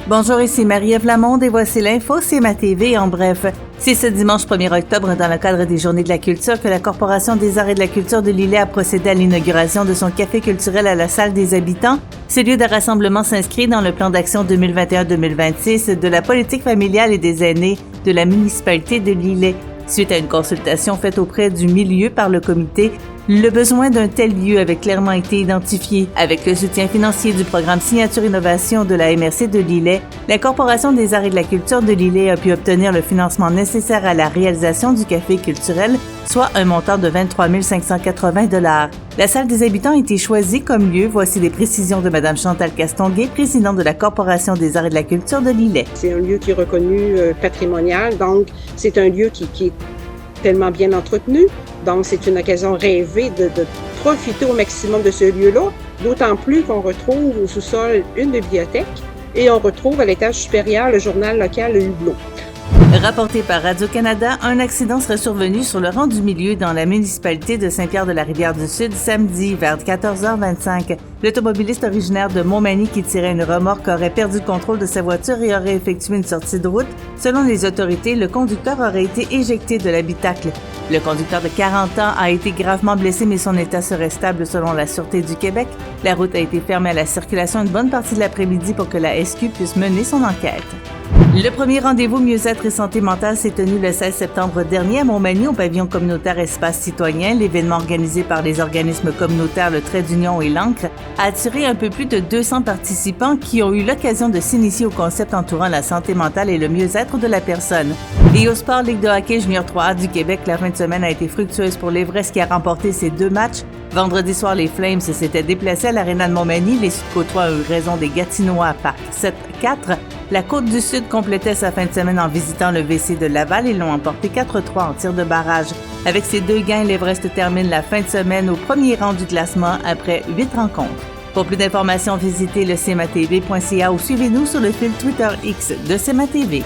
Bonjour, ici Marie-Ève Lamonde et voici l'info CMA TV en bref. C'est ce dimanche 1er octobre, dans le cadre des Journées de la culture, que la Corporation des arts et de la culture de Lillet a procédé à l'inauguration de son café culturel à la Salle des habitants. Ce lieu de rassemblement s'inscrit dans le plan d'action 2021-2026 de la politique familiale et des aînés de la municipalité de Lillet. Suite à une consultation faite auprès du milieu par le comité, le besoin d'un tel lieu avait clairement été identifié. Avec le soutien financier du programme Signature Innovation de la MRC de Lillet, la Corporation des arts et de la culture de Lillet a pu obtenir le financement nécessaire à la réalisation du café culturel, soit un montant de 23 580 $. La salle des habitants a été choisie comme lieu. Voici les précisions de Mme Chantal Castonguay, présidente de la Corporation des arts et de la culture de Lillet. C'est un lieu qui est reconnu patrimonial, donc c'est un lieu qui est tellement bien entretenu. Donc, c'est une occasion rêvée de profiter au maximum de ce lieu-là, d'autant plus qu'on retrouve au sous-sol une bibliothèque et on retrouve à l'étage supérieur le journal local Le Hublot. Rapporté par Radio-Canada, un accident serait survenu sur le rang du milieu dans la municipalité de Saint-Pierre-de-la-Rivière-du-Sud samedi vers 14h25. L'automobiliste originaire de Montmagny qui tirait une remorque aurait perdu le contrôle de sa voiture et aurait effectué une sortie de route. Selon les autorités, le conducteur aurait été éjecté de l'habitacle. Le conducteur de 40 ans a été gravement blessé, mais son état serait stable selon la Sûreté du Québec. La route a été fermée à la circulation une bonne partie de l'après-midi pour que la SQ puisse mener son enquête. Le premier rendez-vous mieux-être et santé mentale s'est tenu le 16 septembre dernier à Montmagny au pavillon communautaire Espace Citoyen. L'événement organisé par les organismes communautaires Le Trait d'Union et l'Ancre a attiré un peu plus de 200 participants qui ont eu l'occasion de s'initier au concept entourant la santé mentale et le mieux-être de la personne. Et au sport, Ligue de hockey junior 3A du Québec, la fin de semaine a été fructueuse pour l'Evresse qui a remporté ses 2 matchs. Vendredi soir, les Flames s'étaient déplacés à l'Aréna de Montmagny. Les Sud-Côtois ont eu raison des Gatinois par 7-4. La Côte-du-Sud complétait sa fin de semaine en visitant le VC de Laval et l'ont emporté 4-3 en tir de barrage. Avec ces 2 gains, l'Evresse termine la fin de semaine au premier rang du classement après 8 rencontres. Pour plus d'informations, visitez le cmatv.ca ou suivez-nous sur le fil Twitter X de CMA TV.